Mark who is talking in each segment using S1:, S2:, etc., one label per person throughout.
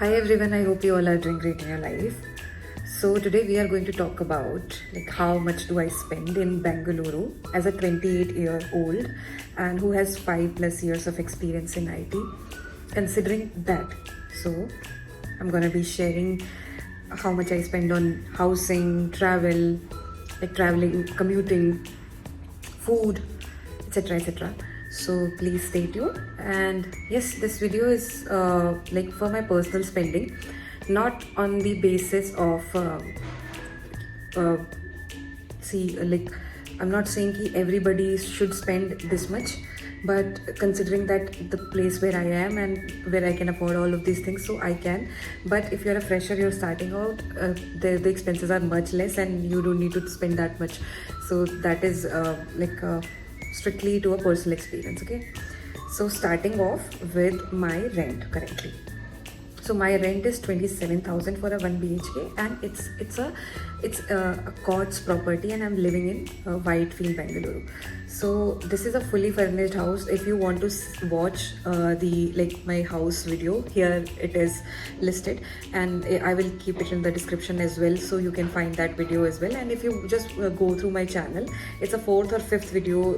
S1: Hi everyone, I hope you all are doing great in your life. So today we are going to talk about how much do I spend in Bengaluru as a 28-year-old and who has 5+ years of experience in IT. Considering that, so I'm gonna be sharing how much I spend on housing, travel, traveling, commuting, food, etc, etc. So please stay tuned. And yes, this video is for my personal spending, not on the basis of uh, see I'm not saying ki everybody should spend this much, but considering that the place where I am and where I can afford all of these things, so I can. But if you're a fresher, you're starting out, the expenses are much less and you don't need to spend that much. So that is strictly to a personal experience. Okay, so starting off with my rent currently. So my rent is 27,000 for a 1 BHK, and it's a Courts property, and I'm living in Whitefield, Bengaluru. So this is a fully furnished house. If you want to watch my house video, here it is listed, and I will keep it in the description as well, so you can find that video as well. And if you just go through my channel, it's a 4th or 5th video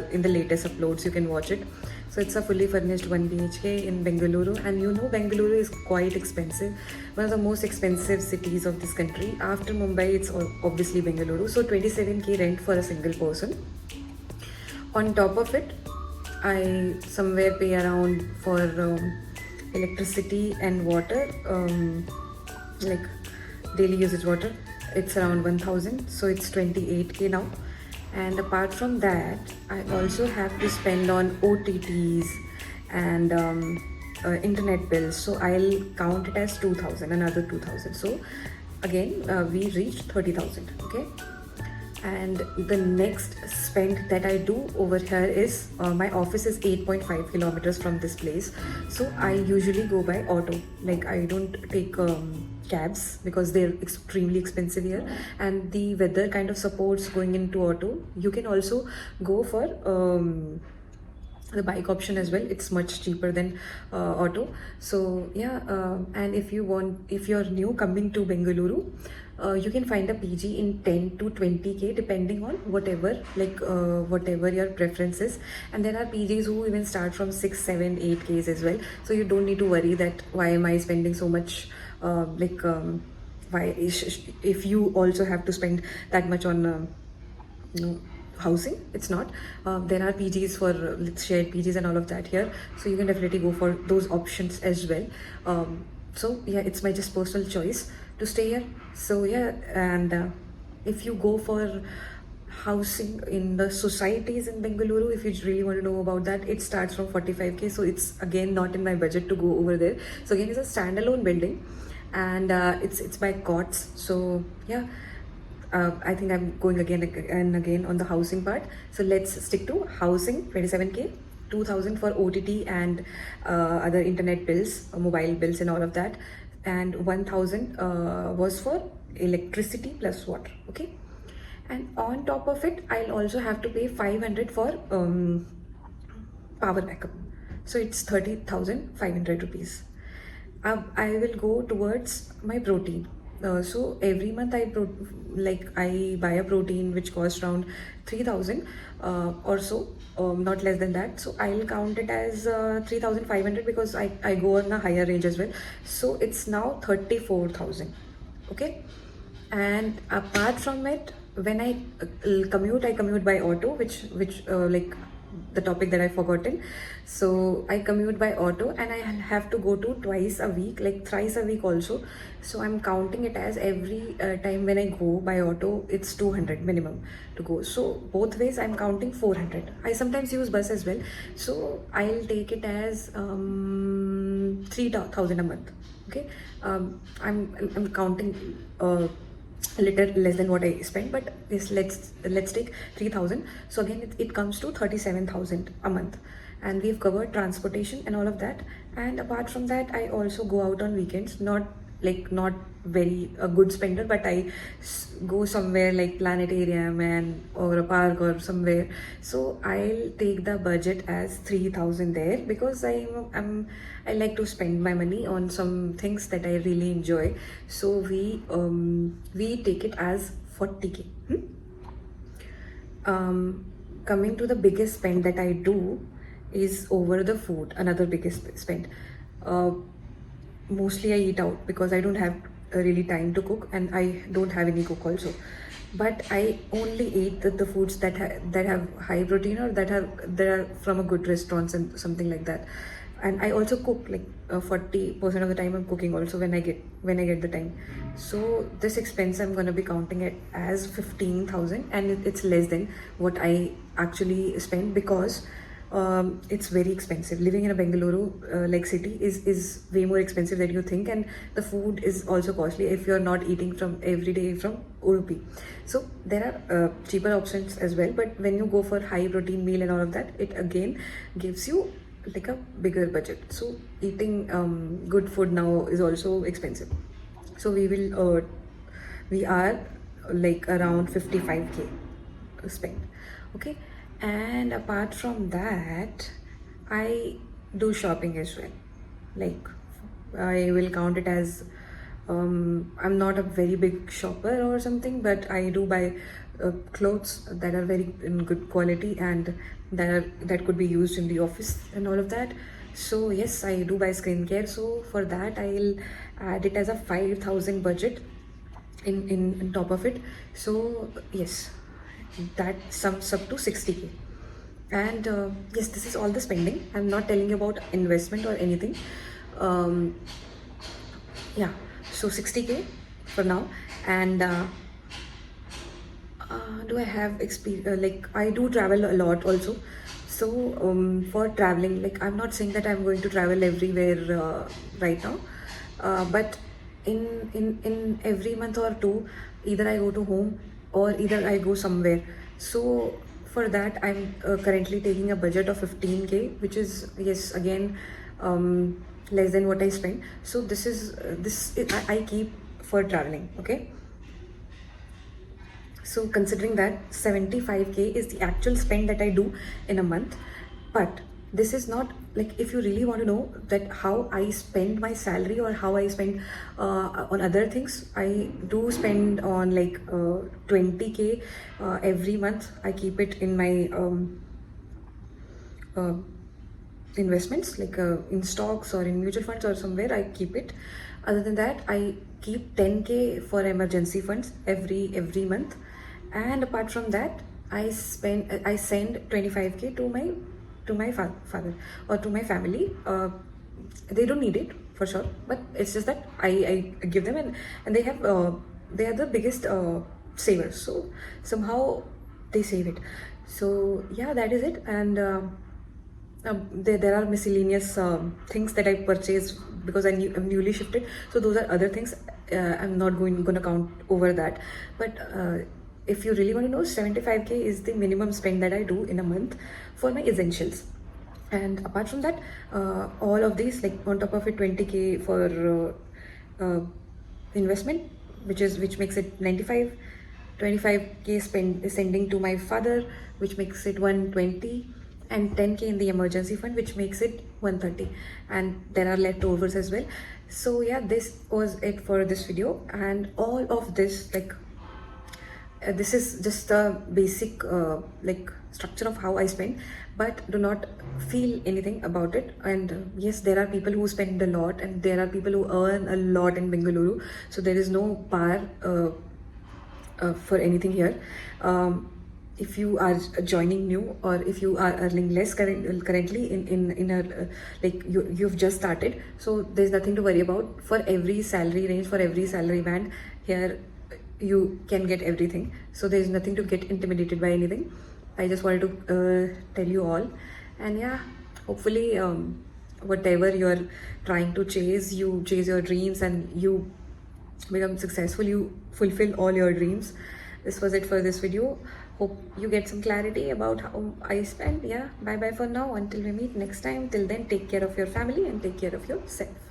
S1: in the latest uploads. You can watch it. So it's a fully furnished 1 BHK in Bengaluru, and you know Bengaluru is quite expensive, one of the most expensive cities of this country. After Mumbai, it's obviously Bengaluru. So 27k rent for a single person. On top of it, I somewhere pay around for electricity and water, like daily usage water. It's around 1000, so it's 28k now. And apart from that, I also have to spend on OTTs and internet bills. So I'll count it as 2000, another 2000. So again, we reached 30,000. Okay. And the next spend that I do over here is my office is 8.5 kilometers from this place. So I usually go by auto. Like I don't take cabs because they're extremely expensive here, and the weather kind of supports going into auto. You can also go for the bike option as well. It's much cheaper than auto. So yeah, and if you're new coming to Bengaluru, you can find a PG in 10 to 20k depending on whatever your preference is. And there are PGs who even start from 6, 7, 8k's as well. So you don't need to worry that why am I spending so much, if you also have to spend that much on housing. It's not. There are PGs for shared PGs and all of that here, so you can definitely go for those options as well. So yeah, it's my just personal choice to stay here. So yeah, and if you go for housing in the societies in Bengaluru, if you really want to know about that, it starts from 45k. So it's again not in my budget to go over there. So again, it's a standalone building, and it's by Courts. So yeah, I think I'm going again and again on the housing part. So let's stick to housing. 27k, 2000 for OTT and other internet bills, mobile bills and all of that, and 1000 was for electricity plus water. Okay, and on top of it, I'll also have to pay 500 for power backup. So it's 30,500 rupees. I will go towards my protein. So every month I buy a protein which costs around 3,000 or so, not less than that. So I'll count it as 3,500 because I go on a higher range as well. So it's now 34,000. Okay, and apart from it, when I commute by auto, which the topic that I've forgotten. So I commute by auto, and I have to go to twice a week, like thrice a week also. So I'm counting it as every time when I go by auto, it's 200 minimum to go. So both ways I'm counting 400. I sometimes use bus as well. So I'll take it as 3,000 a month. Okay, I'm counting a little less than what I spent, but yes, let's take 3,000. So again, it comes to 37,000 a month, and we've covered transportation and all of that. And apart from that, I also go out on weekends, not like not very a good spender, but I go somewhere like planetarium and or a park or somewhere, so I'll take the budget as 3,000 there, because I like to spend my money on some things that I really enjoy. So we take it as 40K. Coming to the biggest spend that I do is over the food, another biggest spend. Mostly I eat out because I don't have really time to cook, and I don't have any cook also. But I only eat the foods that have high protein, or that are from a good restaurants and something like that. And I also cook like 40% of the time I'm cooking also when I get the time. So this expense I'm gonna be counting it as 15,000, and it's less than what I actually spend, because it's very expensive. Living in a Bengaluru like city is way more expensive than you think, and the food is also costly if you're not eating from every day from Udupi. So there are cheaper options as well, but when you go for high protein meal and all of that, it again gives you like a bigger budget. So eating good food now is also expensive. So we are like around 55K spend. Okay, and apart from that, I do shopping as well. Like I will count it as I'm not a very big shopper or something, but I do buy clothes that are very in good quality, and that could be used in the office and all of that. So yes, I do buy skincare. So for that, I'll add it as a 5,000 budget in top of it. So yes, that sums up to 60K. And yes, this is all the spending. I'm not telling you about investment or anything. Yeah, so 60K for now. And do I have experience? Like I do travel a lot also. So for traveling, like I'm not saying that I'm going to travel everywhere right now, but in every month or two, either I go to home or either I go somewhere. So for that, I'm currently taking a budget of 15K, which is, yes, again less than what I spend. So this is I keep for traveling. Okay, so considering that 75K is the actual spend that I do in a month, but this is not like, if you really want to know that how I spend my salary or how I spend on other things, I do spend on like 20K every month. I keep it in my investments, like in stocks or in mutual funds or somewhere I keep it. Other than that, I keep 10K for emergency funds every month. And apart from that, I send 25K to my father or to my family. They don't need it for sure, but it's just that I give them, and they are the biggest savers, so somehow they save it. So yeah, that is it. And there are miscellaneous things that I purchased because I'm newly shifted, so those are other things. I'm not gonna count over that, but if you really want to know, 75K is the minimum spend that I do in a month for my essentials. And apart from that, all of these, like on top of it, 20K for investment, which makes it 95. 25K sending to my father, which makes it 120, and 10K in the emergency fund, which makes it 130. And there are leftovers as well. So yeah, this was it for this video. And all of this, like this is just a basic like structure of how I spend, but do not feel anything about it. And yes, there are people who spend a lot, and there are people who earn a lot in Bengaluru, so there is no bar for anything here. If you are joining new, or if you are earning less currently in a like you've just started, so there's nothing to worry about. For every salary range, for every salary band, here you can get everything, so there's nothing to get intimidated by anything. I just wanted to tell you all. And yeah, hopefully whatever you're trying to chase, you chase your dreams and you become successful, you fulfill all your dreams. This was it for this video. Hope you get some clarity about how I spend. Yeah, bye bye for now, until we meet next time. Till then, take care of your family and take care of yourself.